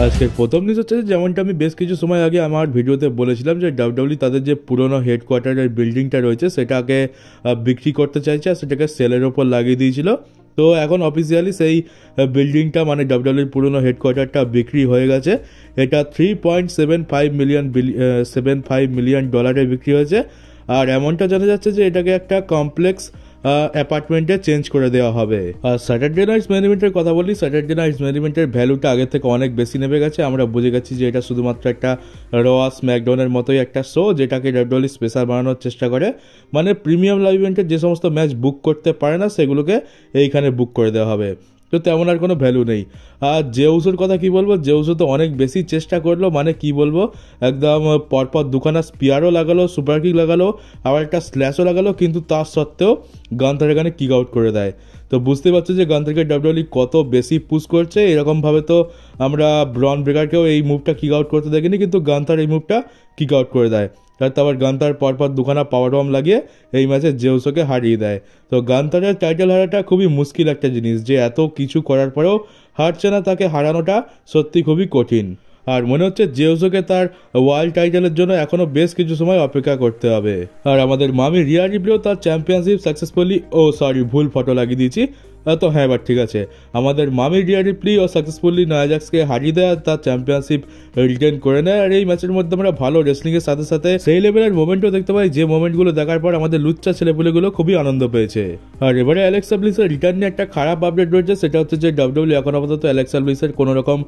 আজকের প্রথম নিউজ হচ্ছে যেমনটা আমি বেশ কিছু সময় আগে আমার ভিডিওতে বলেছিলাম যে ডাব্লিউডাব্লিউ তাদের যে পুরনো হেডকোয়ার্টারের বিল্ডিংটা রয়েছে সেটাকে বিক্রি করতে চাইছে আর সেটাকে সেলের ওপর লাগিয়ে দিয়েছিল। তো এখন অফিসিয়ালি সেই বিল্ডিংটা মানে ডাব্লিউডাব্লিউর পুরনো হেডকোয়ার্টারটা বিক্রি হয়ে গেছে। এটা $3.75 মিলিয়ন বিক্রি হয়েছে। আর এমনটা জানা যাচ্ছে যে এটাকে একটা কমপ্লেক্স অ্যাপার্টমেন্টে চেঞ্জ করে দেওয়া হবে। আর স্যাটারডে নাইটস মেইন ইভেন্টের কথা বলি, স্যাটারডে নাইটস মেইন ইভেন্টের ভ্যালুটা আগের থেকে অনেক বেশি নেমে গেছে। আমরা বুঝে গেছি যে এটা শুধুমাত্র একটা র স্ম্যাকডাউনের মতোই একটা শো যেটাকে ডাব্লিউডাব্লিউ স্পেশাল বানানোর চেষ্টা করে। মানে প্রিমিয়াম লাইভ ইভেন্টের যে সমস্ত ম্যাচ বুক করতে পারে না সেগুলোকে এইখানে বুক করে দেওয়া হবে। তো তেমন আর কোনো ভ্যালু নেই। আর জেউসের কথা কি বলবো, জেউসও তো অনেক বেশি চেষ্টা করলো, মানে কি বলবো, একদম পরপর দুখানা স্পিয়ারও লাগালো, সুপার কিক লাগালো, আবার একটা স্ল্যাশও লাগালো, কিন্তু তার সত্ত্বেও গান্থার এখানে কিক আউট করে দেয়। তো বুঝতে পারছো যে গান্থারকে ডাব্লিউডাব্লিউ কত বেশি পুশ করছে। এরকমভাবে তো আমরা ব্রন ব্রেকারকেও এই মুভটা কিক আউট করতে দেখিনি, কিন্তু গান্থার এই মুভটা কিক আউট করে দেয়। তারপর গান্থার পরপর দুখানা পাওয়ার বম লাগিয়ে এই ম্যাচে জেউসোকে হারিয়ে দেয়। তো গান্থারের টাইটেল হারাটা খুবই মুশকিল একটা জিনিস, যে এত কিছু করার পরেও হারছে না, তাকে হারানোটা সত্যি খুবই কঠিন। আর মনে হচ্ছে জেউসোকে তার ওয়ার্ল্ড টাইটেলের জন্য এখনও বেশ কিছু সময় অপেক্ষা করতে হবে। আর আমাদের মামি রিয়া রিপ্লিও তার চ্যাম্পিয়নশিপ সাকসেসফুলি ভুল ফটো লাগিয়ে দিয়েছি। তো হ্যাঁ, এবার ঠিক আছে, আমাদের মামি রিয়া রিপ্লি সাকসেসফুলি নায়া জ্যাক্সকে হারিয়ে দেয়, তার চ্যাম্পিয়নশিপ রিটেন করে নেয়। আর এই ম্যাচের মধ্যে আমরা ভালো রেসলিংয়ের সাথে সাথে সেই লেভেলের মোমেন্টও দেখতে পাই, যে মোমেন্টগুলো দেখার পর আমাদের লুচ্চা ছেলেপুলেগুলো খুবই আনন্দ পেয়েছে। আর এবারে অ্যালেক্সা ব্লিসের রিটার্ন নিয়ে একটা খারাপ আপডেট রয়েছে, সেটা হচ্ছে যে ডাব্লিউডাব্লিউ এখন আপাতত অ্যালেক্সা ব্লিসের কোনো রকম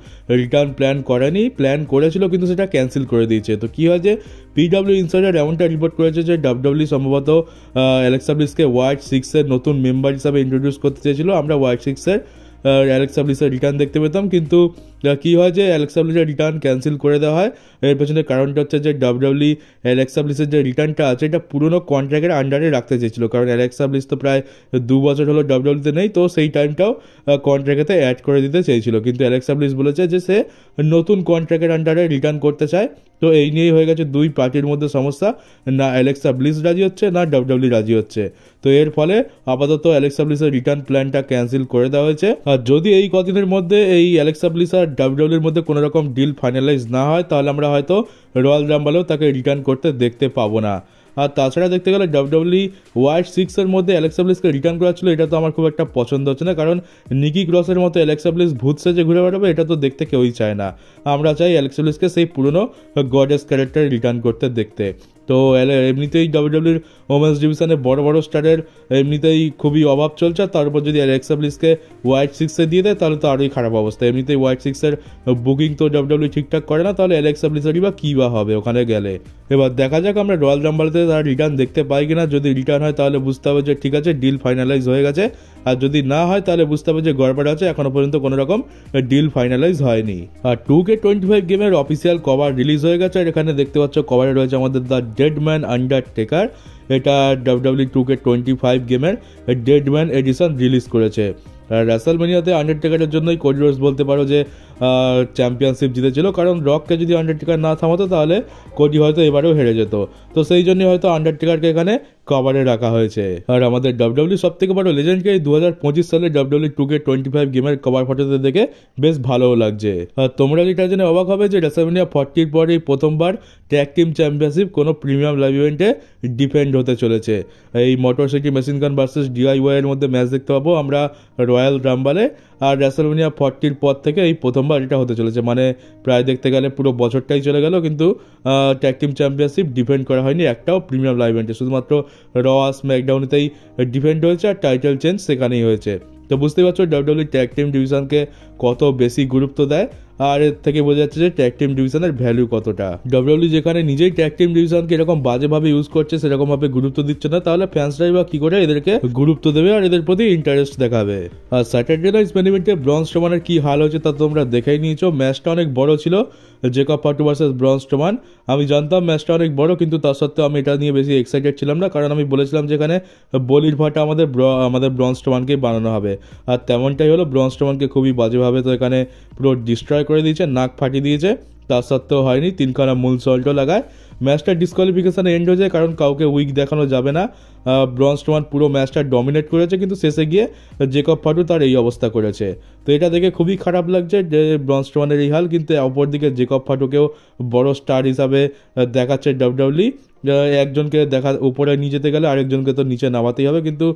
রিটার্ন প্ল্যান করেনি, প্ল্যান করেছিল কিন্তু সেটা ক্যান্সেল করে দিয়েছে। তো কি হয় যে পিডব্লিউ ইনসাইডার এমনটা রিপোর্ট করেছে যে ডাব্লিউডাব্লিউ সম্ভবত অ্যালেক্সা ব্লিসকে হোয়াইট সিক্সের নতুন মেম্বার হিসাবে ইন্ট্রোডিউস করতে চেয়েছিল। আমরা হোয়াইট সিক্সের অ্যালেক্সা ব্লিসের রিটার্ন দেখতে পেতাম, কিন্তু কি হয় যে অ্যালেক্সা ব্লিসের রিটার্ন ক্যান্সেল করে দেওয়া হয়। এর পেছনে কারণটা হচ্ছে যে ডাব্লিউডাব্লিউ অ্যালেক্সা ব্লিসের যে রিটার্নটা আছে এটা পুরনো কন্ট্রাক্টের আন্ডারে রাখতে চেয়েছিল, কারণ অ্যালেক্সা ব্লিস তো প্রায় 2 বছর হলো ডাব্লিউডাব্লিউতে নেই, তো সেই টাইমটাও কন্ট্রাক্টেতে অ্যাড করে দিতে চেয়েছিল। কিন্তু অ্যালেক্সা ব্লিস বলেছে যে সে নতুন কন্ট্রাক্টের আন্ডারে রিটার্ন করতে চায়। তো এই নিয়েই হয়ে গেছে দুই পার্টির মধ্যে সমস্যা, না অ্যালেক্সা ব্লিস রাজি হচ্ছে না ডাব্লিউডাব্লিউ রাজি হচ্ছে। তো এর ফলে আপাতত অ্যালেক্সা ব্লিসের রিটার্ন প্ল্যানটা ক্যান্সেল করে দেওয়া হয়েছে। আর যদি এই কদিনের মধ্যে এই অ্যালেক্সা ব্লিস আর ডাব্লিউডাব্লিউর মধ্যে কোনো রকম ডিল ফাইনালাইজ না হয়, তাহলে আমরা হয়তো রয়্যাল রাম্বলেও তাকে রিটার্ন করতে দেখতে পাবো না। আর তাছাড়া দেখতে গেলে ডাব্লিউডাব্লিউ হোয়াইট সিক্সের মধ্যে অ্যালেক্সা ব্লিসকে রিটার্ন করা ছিল, এটা তো আমার খুব একটা পছন্দ হচ্ছে না, কারণ নিকি ক্রসের মতো অ্যালেক্সা ব্লিস ভূত সেজে ঘুরে বেড়াবে, এটা তো দেখতে কেউই চায় না। আমরা চাই অ্যালেক্সা ব্লিসকে সেই পুরনো গডেস ক্যারেক্টার রিটার্ন করতে দেখতে। তো এমনিতেই ডাব্লিউডাব্লিউর ওমেন্স ডিভিশনে বড় বড় স্টারের এমনিতেই খুবই অভাব চলছে, তারপর যদি অ্যালেক্সা ব্লিসকে হোয়াইট সিক্সে দিয়ে দেয় তাহলে তো আরোই খারাপ অবস্থা। এমনিতেই হোয়াইট সিক্সের বুকিং তো ডাব্লিউডাব্লিউ ঠিকঠাক করে না, তাহলে অ্যালেক্সা ব্লিসেরই বা কী বা হবে ওখানে গেলে। এবার দেখা যাক আমরা রয়্যাল রাম্বলেতে তার রিটার্ন দেখতে পাই কিনা। যদি রিটার্ন হয় তাহলে বুঝতে হবে যে ঠিক আছে, ডিল ফাইনালাইজ হয়ে গেছে, আর যদি না হয় তাহলে বুঝতে হবে যে গড়বড় আছে, এখনো পর্যন্ত কোনো রকম ডিল ফাইনালাইজ হয়নি। আর 2K25 গেমের অফিসিয়াল কভার রিলিজ হয়ে গেছে, আর এখানে দেখতে পাচ্ছ কভারে রয়েছে আমাদের দ্য ডেড ম্যান আন্ডারটেকার। এটা ডাব্লিউডাব্লিউ 2K25 গেমের ডেড ম্যান এডিশন রিলিজ করেছে। আর রেসলম্যানিয়াতে আন্ডারটেকারের জন্যই কোডি রোডস বলতে পারো যে চ্যাম্পিয়নশিপ জিতেছিল, কারণ রককে যদি আন্ডারটেকার না থামাতো তাহলে কোডি হয়তো এবারেও হেরে যেত। তো সেই জন্যই হয়তো আন্ডারটেকারকে এখানে কভারে রাখা হয়েছে। আর আমাদের ডাব্লিউডাব্লিউ সব থেকে বড় লেজেন্ডকে এই 2025 সালে ডাব্লিউডাব্লিউ 2K25 গেমের কভার ফটোতে দেখে বেশ ভালোও লাগছে। আর তোমরা যেটা জেনে অবাক হবে যে রেসলম্যানিয়া 40 পরে প্রথমবার ট্যাগ টিম চ্যাম্পিয়নশিপ কোনো প্রিমিয়াম লাইভ ইভেন্টে ডিফেন্ড হতে চলেছে। এই motor city machine gun versus DIY এর মধ্যে ম্যাচ দেখতে পাবো আমরা রয়্যাল রাম্বলে। আর রেসলম্যানিয়া 40 পর থেকে এই প্রথমবার এটা হতে চলেছে, মানে প্রায় দেখতে গেলে পুরো বছরটাই চলে গেল, কিন্তু ট্যাগ টিম চ্যাম্পিয়নশিপ ডিফেন্ড করা হয়নি একটাও প্রিমিয়াম লাইভ ইভেন্টে। শুধুমাত্র র স্ম্যাকডাউনেতেই ডিফেন্ড হয়েছে, আর টাইটেল চেঞ্জ সেখানেই হয়েছে। তো বুঝতেই পারছো ডাব্লিউডাব্লিউ ট্যাগ টিম ডিভিশনকে কত বেশি গুরুত্ব দেয়, আর এর থেকে বোঝা যাচ্ছে যে ট্যাগ টিম ডিভিশনের ভ্যালু কতটা। ডাব্লিউডাব্লিউ যেখানে নিজেই ট্যাগ টিম ডিভিশনকে এরকম বাজেভাবে ইউজ করছে, সেরকমভাবে গুরুত্ব দিচ্ছে না, তাহলে ফ্যান্সরাই বা কি করে এদেরকে গুরুত্ব দেবে আর এদের প্রতি ইন্টারেস্ট দেখাবে। আর স্যাটারডে নাইটস মেইন ইভেন্টে ব্রন স্ট্রোম্যানের কি হাল হয়েছে তা তোমরা দেখেই নিয়েছো। ম্যাচটা অনেক বড় ছিল, জেকব ফাটু ভার্সেস ব্রন স্ট্রোম্যান। আমি জানতাম ম্যাচটা অনেক বড়, কিন্তু তার সত্ত্বেও আমি এটা নিয়ে বেশি এক্সাইটেড ছিলাম না, কারণ আমি বলেছিলাম যে এখানে বলির ভাটা আমাদের ব্রন স্ট্রোম্যানকেই বানানো হবে, আর তেমনটাই হলো। ব্রন স্ট্রোম্যানকে খুবই বাজেভাবে তো এখানে পুরো ডিস্ট্রয় করে দিয়েছে, নাক ফাটিয়ে দিয়েছে। তা সত্ত্বেও হয়নি, 3খানা মূল সল্টও লাগায়। ম্যাচটা ডিসকোয়ালিফিকেশানে এন্ড হয়ে যায়, কারণ কাউকে উইক দেখানো যাবে না। ব্রন স্ট্রোমান পুরো ম্যাচটা ডমিনেট করেছে, কিন্তু শেষে গিয়ে জেকব ফাটু তার এই অবস্থা করেছে। তো এটা দেখে খুবই খারাপ লাগছে যে ব্রন স্ট্রোমানের এই হাল, কিন্তু অপরদিকে জেকব ফাটুকেও বড় স্টার হিসাবে দেখাচ্ছে ডাব্লিউডাব্লিউই। একজনকে উপরে নিয়ে যেতে গেলে আরেকজনকে তো নিচে নামাতেই হবে, কিন্তু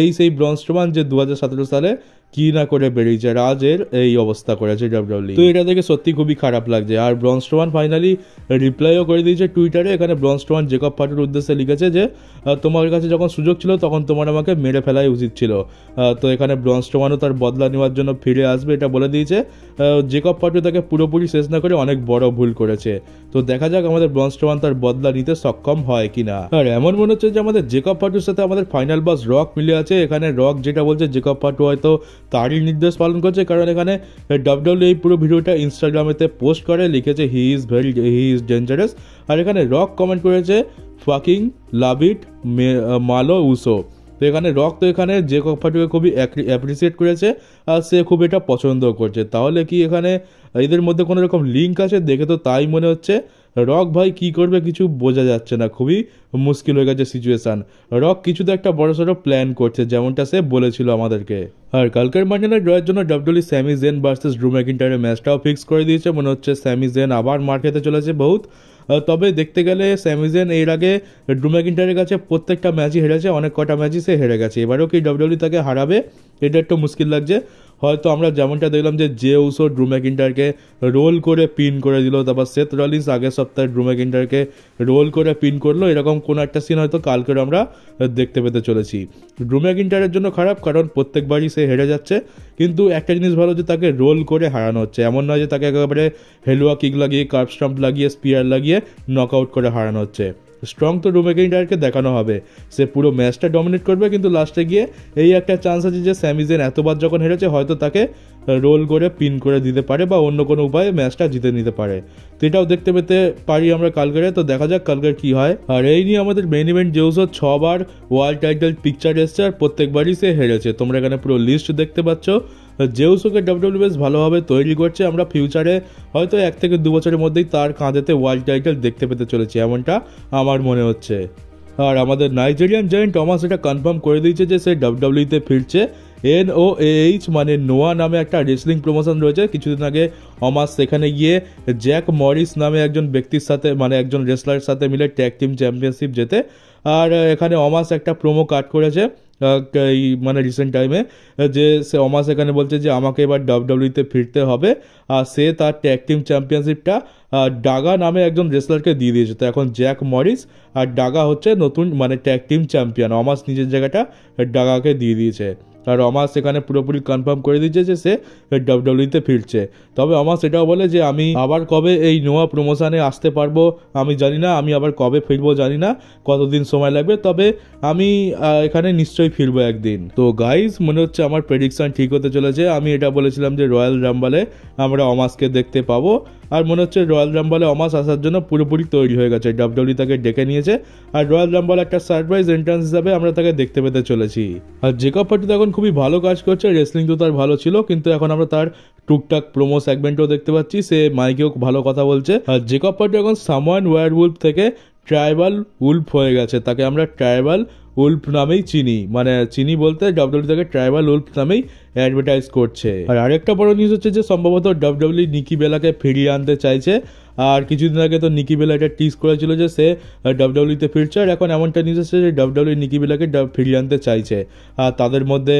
এই সেই ব্রন স্ট্রোমান যে 2017 সালে কি না করে বেরিয়েছে, রাজের এই অবস্থা করেছে ডাব্লিউডাব্লিউই। তো এটা দেখে সত্যি খুবই খারাপ লাগছে। আর ব্রন স্ট্রোমান ফাইনালি রিপ্লাইও করে দিয়েছে টুইটারে। এখানে ব্রন স্ট্রোমান জেকব ফাটুর উদ্দেশ্যে লিখেছে যে তোমার কাছে যখন সুযোগ ছিল তখন তোমার আমাকে মেরে ফেলাই উচিত ছিল। তো এখানে ব্রন স্ট্রোমানও তার বদলা নেওয়ার জন্য ফিরে আসবে এটা বলে দিয়েছে। জেকব ফাটু তাকে পুরোপুরি শেষ না করে অনেক বড় ভুল করেছে। তো দেখা যাক আমাদের ব্রন স্ট্রোমান তার বদলা নিতে সক্ষম হয় কিনা। আর এমন মনে হচ্ছে যে আমাদের জেকব ফাটুর সাথে আমাদের ফাইনাল বস রক মিলে আছে। এখানে রক যেটা বলছে জেকব ফাটু হয়তো তারই নির্দেশ পালন করছে, কারণ এখানে ডাব্লিউডাব্লিউ এই পুরো ভিডিওটা ইনস্টাগ্রামেতে পোস্ট করে লিখেছে হি ইজ ডেঞ্জারাস। আর এখানে রক কমেন্ট করেছে ফাকিং লাভ ইট মালো উসো। তো এখানে রক তো এখানে জেকব ফাটুকে খুবই অ্যাপ্রিসিয়েট করেছে, আর সে খুব এটা পছন্দ করছে। তাহলে কি এখানে এদের মধ্যে কোনো রকম লিঙ্ক আছে? দেখে তো তাই মনে হচ্ছে। রক ভাই কি করবে কিছু বোঝা যাচ্ছে না, খুবই মুশকিল হয়ে গেছে সিচুয়েশান। রক কিছু তো একটা বড়সড় প্ল্যান করছে, যেমনটা সে বলেছিল আমাদেরকে। আর কালকের মানডে নাইট ড্রয়ের জন্য WW Sami Zayn versus Drew ম্যাকিন্টায়ারের ম্যাচটাও ফিক্স করে দিয়েছে। মনে হচ্ছে স্যামি জেন আবার মার খেতে চলেছে বহুত। তবে দেখতে গেলে স্যামি জেন এর আগে ড্রু ম্যাকিন্টায়ারের কাছে প্রত্যেকটা ম্যাচই হেরেছে, অনেক কটা ম্যাচই সে হেরে গেছে। এবারেও কি ডাব্লিউডাব্লিউ তাকে হারাবে, এটা একটু মুশকিল লাগছে। হয়তো আমরা যেমনটা দেখলাম যে জে উসো ড্রু ম্যাকিন্টায়ারকে রোল করে পিন করে দিল, তারপর সেথ রলিন্স আগের সপ্তাহে ড্রু ম্যাকিন্টায়ারকে রোল করে পিন করলো, এরকম কোনো একটা সিন হয়তো কালকের আমরা দেখতে পেতে চলেছি। ড্রু ম্যাকিন্টায়ারের জন্য খারাপ, কারণ প্রত্যেকবারই সে হেরে যাচ্ছে, কিন্তু একটা জিনিস ভালো যে তাকে রোল করে হারানো হচ্ছে। এমন নয় যে তাকে একেবারে হেলুয়া কিক লাগিয়ে কার্ভ স্টাম্প লাগিয়ে স্পিয়ার লাগিয়ে নক আউট করে হারানো হচ্ছে। স্ট্রং তো ড্রু ম্যাকিন্টায়ারকে দেখানো হবে, সে পুরো ম্যাচটা ডমিনেট করবে, কিন্তু লাস্টে গিয়ে এই একটা চান্স আছে যে স্যামি জেন এতবার যখন হেরেছে হয়তো তাকে রোল করে পিন করে দিতে পারে বা অন্য কোনো উপায়ে ম্যাচটা জিতে নিতে পারে। তো এটাও দেখতে পেতে পারি আমরা কালকের। তো দেখা যাক কালকের কি হয়। আর এই নিয়ে আমাদের মেইন ইভেন্ট জেউসো 6বার ওয়ার্ল্ড টাইটেল পিকচার এসছে, আর প্রত্যেকবারই সে হেরেছে। তোমরা এখানে পুরো লিস্ট দেখতে পাচ্ছ। জেউসোকে ডাব্লিউডাব্লিউ বেশ ভালোভাবে তৈরি করছে, আমরা ফিউচারে হয়তো 1 থেকে 2 বছরের মধ্যেই তার কাঁধেতে ওয়ার্ল্ড টাইটেল দেখতে পেতে চলেছি, এমনটা আমার মনে হচ্ছে। আর আমাদের নাইজেরিয়ান জায়েন্ট টমাস এটা কনফার্ম করে দিয়েছে যে সে ডাব্লিউডাব্লিউতে ফিরছে। NOAH মানে নোয়া নামে একটা রেসলিং প্রমোশন রয়েছে। কিছুদিন আগে অমাস সেখানে গিয়ে জ্যাক মরিস নামে একজন ব্যক্তির সাথে মানে একজন রেসলারের সাথে মিলে ট্যাগ টিম চ্যাম্পিয়নশিপ জেতে। আর এখানে অমাস একটা প্রোমো কাট করেছে এই মানে রিসেন্ট টাইমে, যে সে অমাস এখানে বলছে যে আমাকে এবার ডাব্লিউডাব্লিউতে ফিরতে হবে, আর সে তার ট্যাগ টিম চ্যাম্পিয়নশিপটা ডাগা নামে একজন রেসলারকে দিয়ে দিয়েছে। তো এখন জ্যাক মরিস আর ডাগা হচ্ছে নতুন মানে ট্যাগ টিম চ্যাম্পিয়ন। অমাস নিজের জায়গাটা ডাগাকে দিয়ে দিয়েছে, আর অমাস এখানে পুরোপুরি কনফার্ম করে দিয়েছে যে সে ডাব্লিউডাব্লিউতে ফিরছে। তবে অমাস এটাও বলে যে আমি আবার কবে এই নোয়া প্রমোশনে আসতে পারবো আমি জানি না, আমি আবার কবে ফিরবো জানি না, কতদিন সময় লাগবে, তবে আমি এখানে নিশ্চয়ই ফিরবো একদিন। তো গাইজ মনে হচ্ছে আমার প্রেডিকশন ঠিক হতে চলেছে। আমি এটা বলেছিলাম যে রয়্যাল রাম্বলে আমরা অমাসকে দেখতে পাবো, আর মনে হচ্ছে রয়্যাল রাম্বলে অমাস আসার জন্য পুরোপুরি তৈরি হয়ে গেছে। ডাব্লিউডাব্লিউ তাকে ডেকে নিয়েছে, আর রয়্যাল রাম্বল একটা সারপ্রাইজ এন্ট্রান্স হিসাবে আমরা তাকে দেখতে পেতে চলেছি। আর জেকব ফাটু তো এখন খুবই ভালো কাজ করছে, রেসলিং তো তার ভালো ছিল, কিন্তু এখন আমরা তার টুকটাক প্রোমো সেগমেন্টও দেখতে পাচ্ছি, সে মাইকেও ভালো কথা বলছে। আর জেকব ফাটু এখন সামওয়ান ওয়্যারউলফ থেকে ট্রাইবাল উলফ হয়ে গেছে, তাকে আমরা ট্রাইবাল উলফ নামেই চিনি বলতে ডাব্লিউডাব্লিউ তাকে ট্রাইবাল উলফ নামেই অ্যাডভার্টাইজ করছে। আর আরেকটা বড় নিউজ হচ্ছে যে সম্ভবত ডাব্লিউডাব্লিউ নিকি বেলাকে ফিরিয়ে আনতে চাইছে। আর কিছুদিন আগে তো নিকি বেলা এটা টিজ করেছিল যে সে ডাব্লিউডাব্লিউতে ফিরছে, আর এখন এমনটা নিউজ হচ্ছে যে ডাব্লিউডাব্লিউ নিকি বেলাকে ফিরিয়ে আনতে চাইছে। আর তাদের মধ্যে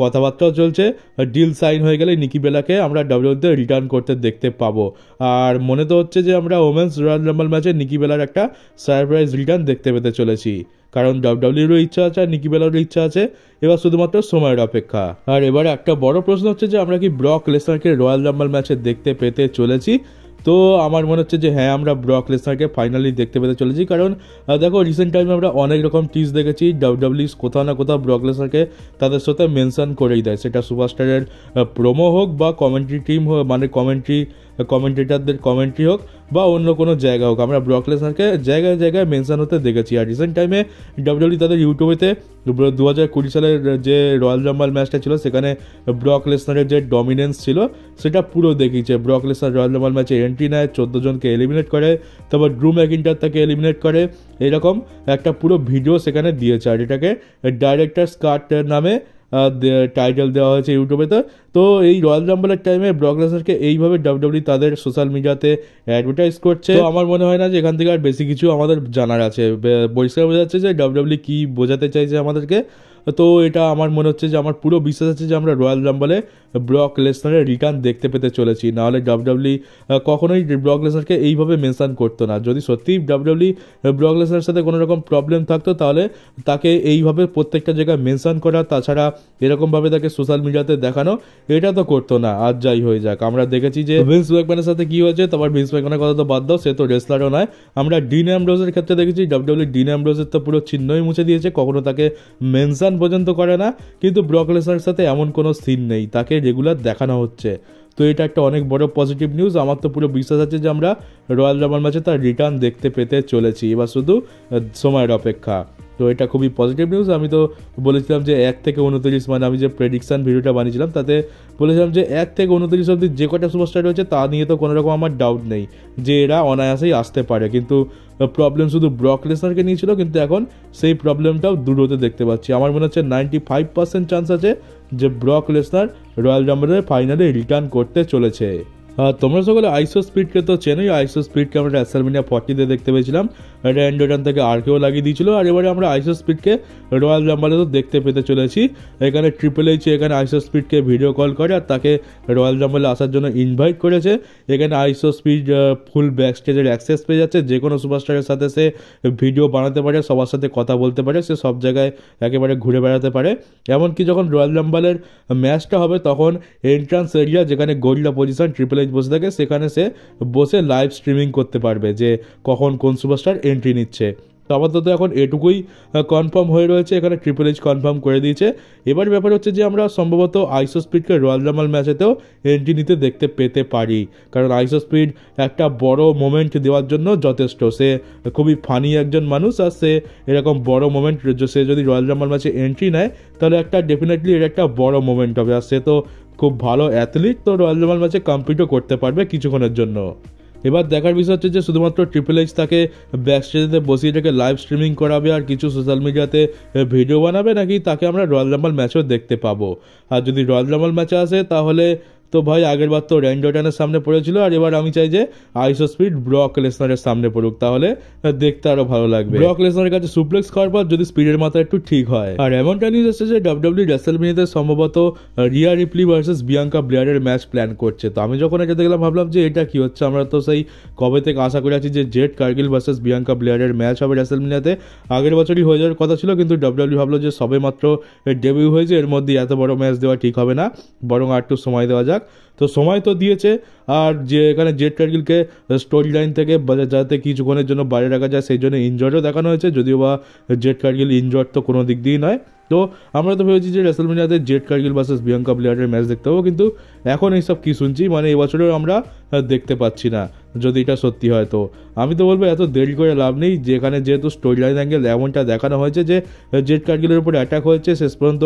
কথাবার্তাও চলছে, ডিল সাইন হয়ে গেলে নিকি বেলাকে আমরা ডাব্লিউডাব্লিউতে রিটার্ন করতে দেখতে পাবো। আর মনে তো হচ্ছে যে আমরা ওমেন্স রয়্যাল রাম্বল ম্যাচে নিকি বেলার একটা সারপ্রাইজ রিটার্ন দেখতে পেতে চলেছি, কারণ ডাব্লিউডাব্লিউরও ইচ্ছা আছে আর নিকি বেলারও ইচ্ছা আছে, এবার শুধুমাত্র সময়ের অপেক্ষা। আর এবারে একটা বড় প্রশ্ন হচ্ছে যে আমরা কি ব্রক লেসনারকে রয়্যাল রাম্বল ম্যাচে দেখতে পেতে চলেছি? তো আমার মনে হচ্ছে যে হ্যাঁ, আমরা ব্রক লেসনারকে ফাইনালি দেখতে পেতে চলেছি, কারণ দেখো রিসেন্ট টাইমে আমরা অনেক রকম টিজ দেখেছি, ডাব্লিউডাব্লিউ কোথাও না কোথাও ব্রক লেসনারকে তাদের সাথে মেনশন করেই দেয়, সেটা সুপারস্টারের প্রোমো হোক বা কমেন্ট্রি টিম হোক মানে কমেন্টেটারদের কমেন্ট্রি হোক বা অন্য কোনো জায়গা হোক, আমরা ব্রক লেসনারকে জায়গায় জায়গায় মেনশন হতে দেখেছি। আর রিসেন্ট টাইমে ডাব্লিউডাব্লিউ তাদের ইউটিউবেতে 2020 সালের যে রয়্যাল রাম্বল ম্যাচটা ছিল সেখানে ব্রক লেসনারের যে ডমিনেন্স ছিল সেটা পুরো দেখিয়েছে। ব্রক লেসনার রয়্যাল রাম্বল ম্যাচে এন্ড এন্ট্রি নেয়, 14 জনকে এলিমিনেট করে, তারপর ড্রু ম্যাকিন্টার তাকে এলিমিনেট করে, এরকম একটা পুরো ভিডিও সেখানে দিয়েছে। আর এটাকে ডাইরেক্টরস কাট নামে টাইটেল দেওয়া হয়েছে ইউটিউবেতে। তো এই রয়্যাল রাম্বলের টাইমে ব্রক লেসনারকে এইভাবে ডাব্লিউডাব্লিউ তাদের সোশ্যাল মিডিয়াতে অ্যাডভার্টাইজ করছে। তো আমার মনে হয় না যে এখান থেকে আর বেশি কিছু আমাদের জানার আছে। পরিষ্কার বোঝা যাচ্ছে যে ডাব্লিউডাব্লিউ কি বোঝাতে চাইছে আমাদেরকে। তো এটা আমার মনে হচ্ছে যে আমার পুরো বিশ্বাস আছে যে আমরা রয়্যাল রাম্বলে ব্রক লেসনারের রিটার্ন দেখতে পেতে চলেছি। নাহলে ডাব্লিউডাব্লিউ কখনোই ব্রক লেসনারকে এইভাবে মেনশন করতো না। যদি সত্যিই ডাব্লিউডাব্লিউ ব্রক লেসনারের সাথে কোনো রকম প্রবলেম থাকতো তাহলে তাকে এইভাবে প্রত্যেকটা জায়গায় মেনশন করা, তাছাড়া এরকমভাবে তাকে সোশ্যাল মিডিয়াতে দেখানো, এটা তো করতো না। আর যাই হয়ে যাক, আমরা দেখেছি যে ভিন্স ম্যাকম্যানের সাথে কি হয়েছে। তারপর ভিন্স ম্যাকম্যানের কথা তো বাদ দাও, সে তো রেসলারও নয়। আমরা ডিন অ্যামব্রোজের ক্ষেত্রে দেখেছি ডাব্লিউডাব্লিউ ডিন অ্যামব্রোজের তো পুরো চিহ্নই মুছে দিয়েছে, কখনো তাকে মেনশন পর্যন্ত করে না। কিন্তু ব্রক লেসনারের সাথে এমন কোনো সিন নেই, তাকে রেগুলার দেখানো হচ্ছে। তো এটা একটা অনেক বড় পজিটিভ নিউজ। আমার তো পুরো বিশ্বাস আছে যে আমরা রয়্যাল রাম্বল ম্যাচে তার রিটার্ন দেখতে পেতে চলেছি, এবার শুধু সময়ের অপেক্ষা। তো এটা খুবই পজিটিভ নিউজ। আমি তো বলেছিলাম যে 1 থেকে 29, মানে আমি যে প্রেডিকশন ভিডিওটা বানিয়েছিলাম তাতে বলেছিলাম যে 1 থেকে 29 অবধি যে কটা সুপারস্টার রয়েছে তা নিয়ে তো কোনো রকম আমার ডাউট নেই যে এরা অনায়াসেই আসতে পারে। কিন্তু প্রবলেম শুধু ব্রক লেসনারকে নিয়েছিল, কিন্তু এখন সেই প্রবলেমটাও দূর হতে দেখতে পাচ্ছি। আমার মনে হচ্ছে 95% চান্স আছে যে ব্রক লেসনার রয়্যাল রাম্বলের ফাইনালে রিটার্ন করতে চলেছে। তোমরা সকলে আইসো স্পিডকে তো চেনোই। আইসো স্পিডকে আমরা রেসলম্যানিয়া 40-তে দেখতে পেয়েছিলাম, র্যান্ডি অর্টন থেকে আরকেও লাগিয়ে দিয়েছিল। আর এবারে আমরা আইসো স্পিডকে রয়্যাল রাম্বলে তো দেখতে পেতে চলেছি। এখানে ট্রিপল এইচ এখানে আইসো স্পিডকে ভিডিও কল করে আর তাকে রয়্যাল রাম্বলে আসার জন্য ইনভাইট করেছে। এখানে আইসো স্পিড ফুল ব্যাক স্টেজের অ্যাক্সেস পেয়ে যাচ্ছে, যে কোনো সুপারস্টারের সাথে সে ভিডিও বানাতে পারে, সবার সাথে কথা বলতে পারে, সে সব জায়গায় একেবারে ঘুরে বেড়াতে পারে। এমনকি যখন রয়্যাল রাম্বলের ম্যাচটা হবে তখন এন্ট্রান্স এরিয়া যেখানে গরিলা পজিশন ট্রিপল এইচ বসে থাকে সেখানে সে বসে লাইভ স্ট্রিমিং করতে পারবে যে কখন কোন সুপারস্টার এন্ট্রি নিচ্ছে। তো আপাতত এখন এটুকুই কনফার্ম হয়ে রয়েছে, এখানে ট্রিপল এইচ কনফার্ম করে দিয়েছে। এবার ব্যাপার হচ্ছে যে আমরা সম্ভবত আইসো স্পিডকে রয়্যাল রাম্বল ম্যাচেতেও এন্ট্রি নিতে দেখতে পেতে পারি, কারণ আইসো স্পিড একটা বড় মোমেন্ট দেওয়ার জন্য যথেষ্ট। সে খুবই ফানি একজন মানুষ, আর সে এরকম বড় মোমেন্ট সে যদি রয়্যাল রাম্বল ম্যাচে এন্ট্রি নেয় তাহলে একটা ডেফিনেটলি এর একটা বড় মোমেন্ট হবে। আর সে তো খুব ভালো অ্যাথলিট, তো রয়্যাল রাম্বল ম্যাচে কম্পিটও করতে পারবে কিছুক্ষণের জন্য। এবার দেখার বিষয় হচ্ছে যে শুধুমাত্র ট্রিপল এইচ তাকে ব্যাকস্টেজে বসিয়ে এটাকে লাইভ স্ট্রিমিং করাবে আর কিছু সোশ্যাল মিডিয়াতে ভিডিও বানাবে, নাকি তাকে আমরা রয়্যাল রাম্বল ম্যাচও দেখতে পাবো। আর যদি রয়্যাল রাম্বল ম্যাচে আসে তাহলে তো ভাই আগের বার তো র্যান্ডি অর্টনের সামনে পড়েছিল, আর এবার আমি চাই যে আইসো স্পিড ব্রক লেসনারের সামনে পড়ুক, তাহলে দেখতে আরো ভালো লাগবে। ব্রক লেসনারের কাছে সুপ্লেক্স খাওয়ার পর যদি স্পিডের মাথা একটু ঠিক হয়। আর এমনটা নিউজ এসেছে যে ডাব্লিউডাব্লিউ রেসলম্যানিয়াতে সম্ভবত রিয়া রিপ্লি ভার্সেস বিয়াঙ্কা ব্লেয়ারের ম্যাচ প্ল্যান করছে। তো আমি যখন এটা দেখলাম ভাবলাম যে এটা কি হচ্ছে, আমরা তো সেই কবে থেকে আশা করে আছি যে জেড কার্গিল ভার্সেস বিয়াঙ্কা ব্লেয়ারের ম্যাচ হবে রেসলম্যানিয়াতে। আগের বছরই হয়ে যাওয়ার কথা ছিল, কিন্তু ডাব্লিউডাব্লিউ ভাবলো যে সবে মাত্র ডেবিউ হয়েছে, এর মধ্যে এত বড় ম্যাচ দেওয়া ঠিক হবে না, বরং আর একটু সময় দেওয়া যাক। তো সময় তো দিয়েছে, আর যে এখানে জেড কার্গিলকে স্টোরি লাইন থেকে যাতে কিছুক্ষণের জন্য বাইরে রাখা যায় সেই জন্য ইনজয়ও দেখানো হয়েছে, যদিও বা জেড কার্গিল ইনজয় তো কোনো দিক দিয়েই নয়। তো আমরা তো ভেবেছি যে রেসলম্যানিয়াতে জেড কার্গিল ভার্সেস বিয়াঙ্কা ব্লেয়ারের ম্যাচ দেখতে পাবো, কিন্তু এখন এইসব কি শুনছি, মানে এবছরেও আমরা দেখতে পাচ্ছি না। যদি এটা সত্যি হয় তো আমি তো বলবো এত দেরি করে লাভ নেই, যেখানে যেহেতু স্টোরি লাইন অ্যাঙ্গেল এমনটা দেখানো হয়েছে যে জেড কার্গিলের উপর অ্যাটাক হয়েছে, শেষ পর্যন্ত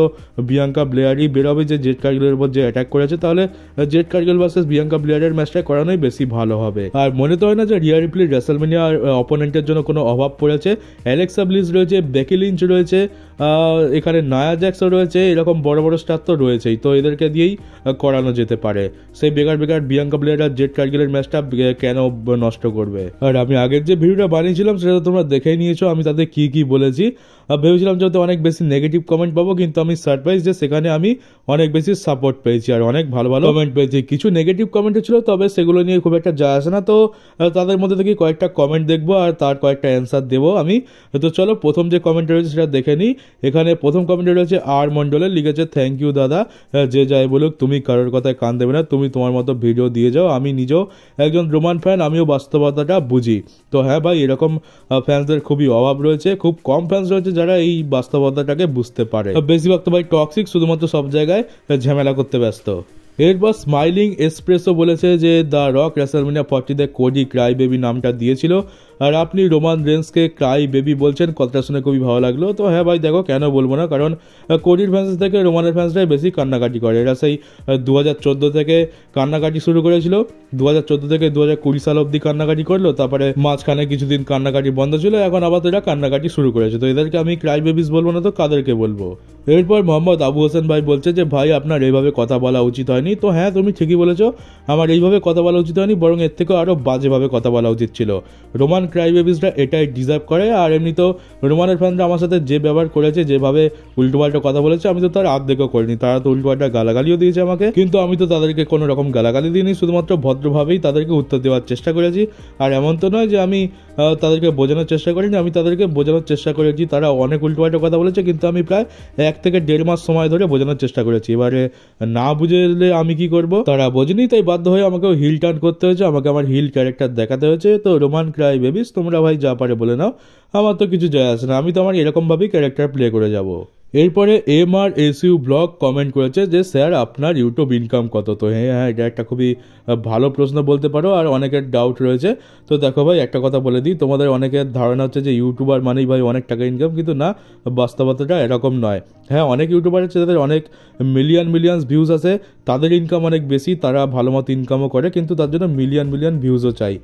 বিয়াঙ্কা ব্লেয়ারই বেরোবে যে জেড কার্গিলের উপর যে অ্যাটাক করেছে, তাহলে জেড কার্গিল ভার্সেস বিয়াঙ্কা ব্লেয়ারের ম্যাচটা করানোই বেশি ভালো হবে। আর মনে তো হয় না যে রিয়া রিপ্লির রেসলম্যানিয়ার অপোনেন্টের জন্য কোনো অভাব পড়েছে। অ্যালেক্সা ব্লিস রয়েছে, বেকি লিঞ্চ রয়েছে, এখানে নায়া জ্যাক্সও রয়েছে, এরকম বড় বড় স্টার তো রয়েছেই, তো এদেরকে দিয়েই করানো যেতে পারে। সেই বেকার বিয়াঙ্কা ব্লেয়ার আর জেড কার্গিলের ম্যাচটা কেন নষ্ট করবে। আর আমি আগের যে ভিডিওটা বানিয়েছিলাম সেটা তোমরা দেখেই নিয়েছো, আমি তাতে কি কি বলেছি। ভেবেছিলাম যাতে অনেক বেশি নেগেটিভ কমেন্ট পাবো, কিন্তু আমি সারপ্রাইজ যে সেখানে আমি অনেক বেশি সাপোর্ট পেয়েছি আর অনেক ভালো ভালো কমেন্ট পেয়েছি। কিছু নেগেটিভ কমেন্টও ছিল, তবে সেগুলো নিয়ে খুব একটা যায় আসে না। তো তাদের মধ্যে থেকে কয়েকটা কমেন্ট দেখবো আর তার কয়েকটা অ্যান্সার দেবো আমি। তো চলো প্রথম যে কমেন্ট রয়েছে সেটা দেখে নিই। এখানে প্রথম কমেন্ট রয়েছে আর মন্ডলের, লিখেছে থ্যাংক ইউ দাদা, যে যাই বলুক তুমি কারোর কথায় কান দেবে না, তুমি তোমার মতো ভিডিও দিয়ে যাও। আমি নিজেও একজন রোমান ফ্যান, আমিও বাস্তবতাটা বুঝি। তো হ্যাঁ ভাই, এরকম ফ্যান্সদের খুবই অভাব রয়েছে, খুব কম ফ্যান্স রয়েছে যারা এই বাস্তবতাটাকে বুঝতে পারে। বেশিরভাগ তো ভাই টক্সিক, শুধুমাত্র সব জায়গায় ঝামেলা করতে ব্যস্ত। এরপর স্মাইলিং এক্সপ্রেসও বলেছে যে দ্য রক রেসলম্যানিয়া 40-তে কোডি ক্রাই বেবি নামটা দিয়েছিল, আর আপনি রোমান রেন্সকে ক্রাই বেবি বলছেন, কথাটা শুনে খুবই ভালো লাগলো। তো হ্যাঁ ভাই দেখো, কেন বলবো না, কারণ কোডির ফ্যান্স থেকে রোমানের ফ্যান্সরাই বেশি কান্নাকাটি করে। এরা সেই 2014 থেকে কান্নাকাটি শুরু করেছিল, 2014 থেকে 2020 সাল অবধি কান্নাকাটি করলো, তারপরে মাঝখানে কিছুদিন কান্নাকাটি বন্ধ ছিল, এখন আবার এরা কান্নাকাটি শুরু করেছে। তো এদেরকে আমি ক্রাই বেবিস বলবো না তো কাদেরকে বলবো? এরপর মোহাম্মদ আবু হোসেন ভাই বলছে যে ভাই আপনার এইভাবে কথা বলা উচিত হয়নি। তো হ্যাঁ, তুমি ঠিকই বলেছো, আমার এইভাবে কথা বলা উচিত হয়নি, বরং এর থেকেও আরও বাজেভাবে কথা বলা উচিত ছিল। রোমান ক্রাই বেবিসরা এটাই ডিজার্ভ করে। আর এমনি তো রোমানের ফ্যানরা আমার সাথে যে ব্যবহার করেছে, যেভাবে উল্টোপাল্টা কথা বলেছে, আমি তো তার আর্ধেকও করিনি। তারা তো উল্টোপাল্টা গালাগালিও দিয়েছে আমাকে, কিন্তু আমি তো তাদেরকে কোনো রকম গালাগালি দিইনি, শুধুমাত্র ভদ্রভাবেই তাদেরকে উত্তর দেওয়ার চেষ্টা করেছি। আর এমন তো নয় যে আমি তাদেরকে বোঝানোর চেষ্টা করিনি, আমি তাদেরকে বোঝানোর চেষ্টা করেছি। তারা অনেক উল্টোপাল্টা কথা বলেছে, কিন্তু আমি প্রায় 1 থেকে 1.5 মাস সময় ধরে বোঝানোর চেষ্টা করেছি। এবারে না বুঝলে আমি কি করব? তারা বোঝেনি, তাই বাধ্য হয়ে আমাকেও হিল টার্ন করতে হয়েছে, আমাকে আমার হিল ক্যারেক্টার দেখাতে হয়েছে। তো রোমান ক্রাই বেবিস তোমরা ভাই যা পারে বলে নাও, আমার তো কিছু যায় আসে না, আমি তো আমার এরকমভাবেই ক্যারেক্টার প্লে করে যাব। এরপরে MRSU ব্লগ কমেন্ট করেছে যে স্যার আপনার ইউটিউব ইনকাম কত? তো হ্যাঁ, এটা একটা খুবই ভালো প্রশ্ন বলতে পারো, আর অনেকের ডাউট রয়েছে। তো দেখো ভাই, একটা কথা বলে দিই, তোমাদের অনেকের ধারণা হচ্ছে যে ইউটিউবার মানেই ভাই অনেক টাকা ইনকাম, কিন্তু না, বাস্তবতাটা এরকম নয়। হ্যাঁ, অনেক ইউটিউবার আছে যাদের অনেক মিলিয়ন্স ভিউজ আছে, তাদের ইনকাম অনেক বেশি, তারা ভালো মতো ইনকামও করে, কিন্তু তার জন্য মিলিয়ন ভিউজও চাই।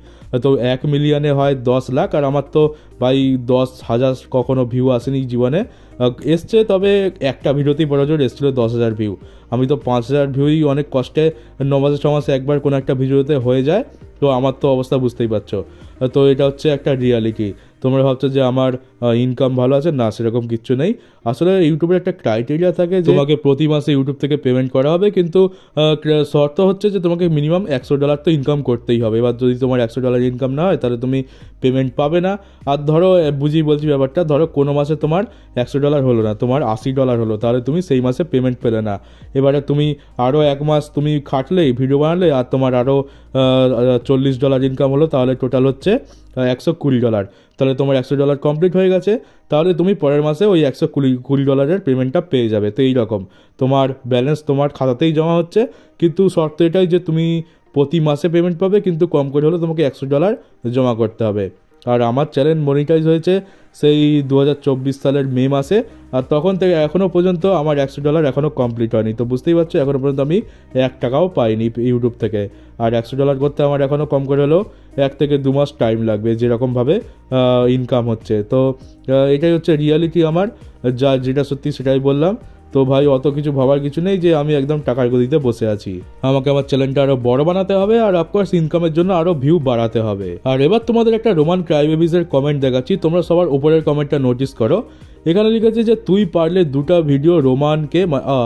তো 1 মিলিয়নে হয় 10 লাখ, আর আমার তো ভাই 10,000 কখনো ভিউ আসেনি জীবনে, এসছে তবে একটা ভিডিওতেই বড় জোর এসেছিলো 10,000 ভিউ। আমি তো 5,000 ভিউই অনেক কষ্টে 9 মাসে 6 মাসে একবার কোনো একটা ভিডিওতে হয়ে যায়। তো আমার তো অবস্থা বুঝতেই পারছো। তো এটা হচ্ছে একটা রিয়ালিটি। তোমরা ভাবছো যে আমার ইনকাম ভালো আছে, না, সেরকম কিচ্ছু নেই। আসলে ইউটিউবের একটা ক্রাইটেরিয়া থাকে যে তোমাকে প্রতি মাসে ইউটিউব থেকে পেমেন্ট করা হবে, কিন্তু শর্ত হচ্ছে যে তোমাকে মিনিমাম $100 তো ইনকাম করতেই হবে। এবার যদি তোমার $100 ইনকাম না হয়, তাহলে তুমি পেমেন্ট পাবে না। আর ধরো, বুঝিয়ে বলছি ব্যাপারটা, ধরো কোনো মাসে তোমার $100 হলো না, তোমার $80 হলো, তাহলে তুমি সেই মাসে পেমেন্ট পেলে না। এবারে তুমি আরও 1 মাস তুমি খাটলে, ভিডিও বানালে, আর তোমার আরও $40 ইনকাম হলো, তাহলে টোটাল হচ্ছে $120। তাহলে তোমার $100 কমপ্লিট হয়ে গেছে, তাহলে তুমি পরের মাসে ওই $120 পেমেন্টটা পেয়ে যাবে। তো এইরকম তোমার ব্যালেন্স তোমার খাতাতেই জমা হচ্ছে, কিন্তু শর্ত এটাই যে তুমি প্রতি মাসে পেমেন্ট পাবে, কিন্তু কম করে হলে তোমাকে $100 জমা করতে হবে। আর আমার চ্যানেল মনিটাইজ হয়েছে সেই 2024 সালের মে মাসে, আর তখন থেকে এখনও পর্যন্ত আমার $100 এখনও কমপ্লিট হয়নি। তো বুঝতেই পারছো, এখনও পর্যন্ত আমি 1 টাকাও পাইনি ইউটিউব থেকে। আর $100 করতে আমার এখনও কম করে হলেও 1 থেকে 2 মাস টাইম লাগবে, যেরকমভাবে ইনকাম হচ্ছে। তো এটাই হচ্ছে রিয়ালিটি আমার, যেটা সত্যি সেটাই বললাম। তো ভাই, অত কিছু ভাবার কিছু নেই যে আমি একদম টাকার গদিতে বসে আছি। আমাকে আমার চ্যানেলটা আরো বড় বানাতে হবে, আর অফকোর্স ইনকামের জন্য আরো ভিউ বাড়াতে হবে। আর এবার তোমাদের একটা রোমান ক্রাই বেবিসের কমেন্ট দেখাচ্ছি, তোমরা সবার উপরের কমেন্টটা নোটিস করো। এখানে লিখেছে যে তুই পারলে 2টা ভিডিও রোমানকে,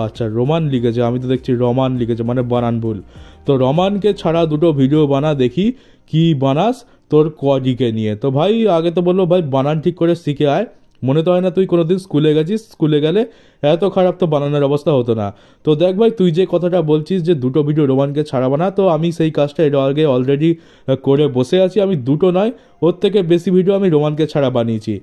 আচ্ছা রোমান লিখেছে, আমি তো দেখছি রমান লিখেছে, মানে বানান ভুল। তো রমানকে ছাড়া 2টো ভিডিও বানা দেখি কি বানাস তোর কডিকে নিয়ে। তো ভাই, আগে তো বললো ভাই বানান ঠিক করে শিখে আয়, মনে তো হয় না তুই কোনোদিন স্কুলে গেছিস, স্কুলে গেলে এত খারাপ তো বানানোর অবস্থা হতো না। তো দেখ ভাই, তুই যে কথাটা বলছিস যে 2টো ভিডিও রোমানকে ছাড়া বানা, তো আমি সেই কাজটা এর আগে অলরেডি করে বসে আছি। আমি 2টো নয়, ওর থেকে বেশি ভিডিও আমি রোমানকে ছাড়া বানিয়েছি।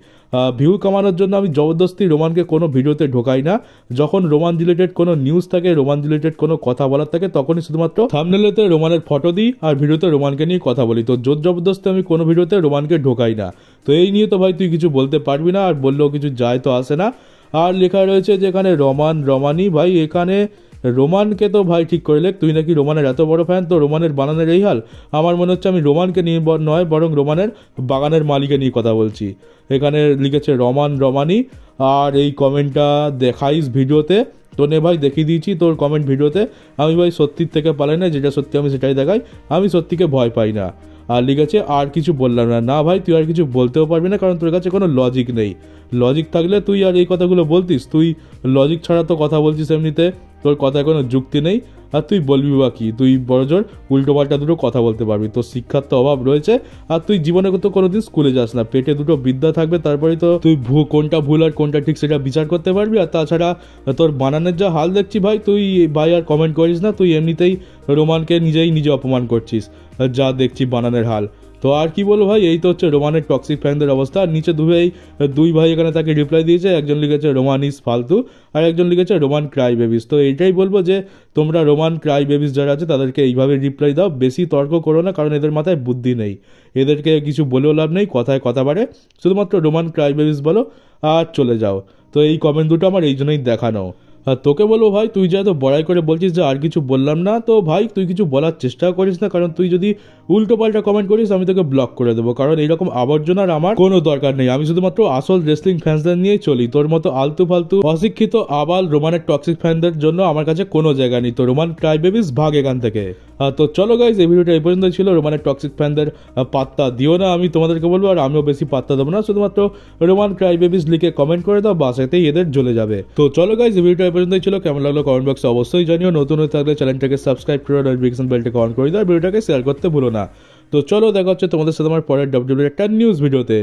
ভিউ কামানোর জন্য আমি জবরদস্তি রোমানকে কোনো ভিডিওতে ঢোকাই না। যখন রোমান রিলেটেড কোনো নিউজ থাকে, রোমান রিলেটেড কোনো কথা বলার থাকে, তখনই শুধুমাত্র থাম্বনেলেতে রোমানের ফটো দিই, আর ভিডিওতে রোমানকে নিয়ে কথা বলি। তো জোর জবরদস্তি আমি কোনো ভিডিওতে রোমানকে ঢোকাই না। তো এই নিয়ে তো ভাই তুই কিছু বলতে পারবি না, আর বললেও কিছু যায় তো আসে না। আর লেখা রয়েছে যে এখানে রমানি, ভাই এখানে রোমানকে তো ভাই ঠিক করে লেখ, তুই নাকি রোমানের এত বড় ফ্যান, তো রোমানের বানানের এই হাল। আমার মনে হচ্ছে আমি রোমানকে নিয়ে নয়, বরং রোমানের বাগানের মালিকে নিয়ে কথা বলছি। এখানে লিখেছে রমানি, আর এই কমেন্টটা দেখাইস ভিডিওতে। তো নে ভাই, দেখিয়ে দিয়েছি তোর কমেন্ট ভিডিওতে। আমি ভাই সত্যির থেকে পালাই না, যেটা সত্যি আমি সেটাই দেখাই, আমি সত্যিকে ভয় পাই না। আর লিখেছে আর কিছু বললাম না। না ভাই, তুই আর কিছু বলতেও পারবি না, কারণ তোর কাছে কোনো লজিক নেই। লজিক থাকলে তুই আর এই কথাগুলো বলতিস? তুই লজিক ছাড়া তো কথা বলছিস এমনিতে, তোর কথায় কোনো যুক্তি নেই। আর তুই বলবি বা কি? তুই বড়জোর উল্টোপাল্টা 2টো কথা বলতে পারবি। তোর শিক্ষার তো অভাব রয়েছে, আর তুই জীবনে তো কোনোদিন স্কুলে যাস না। পেটে 2টো বিদ্যা থাকবে, তারপরেই তো তুই কোনটা ভুল আর কোনটা ঠিক সেটা বিচার করতে পারবি। আর তাছাড়া তোর বানানের যা হাল দেখছি ভাই, তুই ভাই আর কমেন্ট করিস না, তুই এমনিতেই রোমানকে নিজে অপমান করছিস, যা দেখছি বানানের হাল। তো তো আর কি বলবো ভাই, এই তো হচ্ছে রোমানের টক্সিক ফ্যানদের অবস্থা। আর নিচে দুই ভাই এখানে তাকে রিপ্লাই দিয়েছে, একজন লিখেছে রোমান ইজ ফালতু আর একজন লিখেছে রোমান ক্রাই বেবিস। তো এইটাই বলবো যে তোমরা রোমান ক্রাই বেবিস যারা আছে তাদেরকে এইভাবে রিপ্লাই দাও, বেশি তর্ক করো না, কারণ এদের মাথায় বুদ্ধি নেই, এদেরকে কিছু বলেও লাভ নেই, কথায় কথা বাড়ে, শুধুমাত্র রোমান ক্রাই বেবিস বলো আর চলে যাও। তো এই কমেন্ট দুটো আমার এই জন্যই দেখানো। আর তোকে বলবো ভাই, তুই যা তো বড়াই করে বলছিস যে আর কিছু বললাম না, তো ভাই তুই কিছু বলার চেষ্টাও করিস না, কারণ তুই যদি উল্টো পাল্টা কমেন্ট করিস আমি তোকে ব্লক করে দেবো, কারণ এইরকম আবর্জনার আমার কোনো দরকার নেই। আমি শুধুমাত্র আসল রেসলিং ফ্যান্সদের নিয়েই চলি, তোর মতো আলতু ফালতু অশিক্ষিত আবাল রোমানের টক্সিক ফ্যানদের জন্য আমার কাছে কোনো জায়গা নেই। তো রোমান ক্রাই বেবিস ভাগ এখান থেকে। তো চলো গাইজ, এই ভিডিওটা এই পর্যন্ত ছিল। রোমানের টক্সিক ফ্যানদের পাত্তা দিও না, আমি তোমাদেরকে বলবো, আর আমিও বেশি পাত্তা দেবো না, শুধুমাত্র রোমান ক্রাই বেবিস লিখে কমেন্ট করে দাও, বাস এতেই এদের জ্বলে যাবে। তো চলো গাইজ, এই ভিডিওটা এই পর্যন্তই ছিল। কেমন লাগলো কমেন্ট বক্সে অবশ্যই জানিও। নতুন হয়ে থাকলে চ্যানেলটাকে সাবস্ক্রাইব করে নোটিফিকেশন বেলটাকে অন করে দাও, ভিডিওটাকে শেয়ার করতে ভুলো না। তো চলো, দেখা হচ্ছে তোমাদের সাথে আমার পরের WWE একটা নিউজ ভিডিওতে।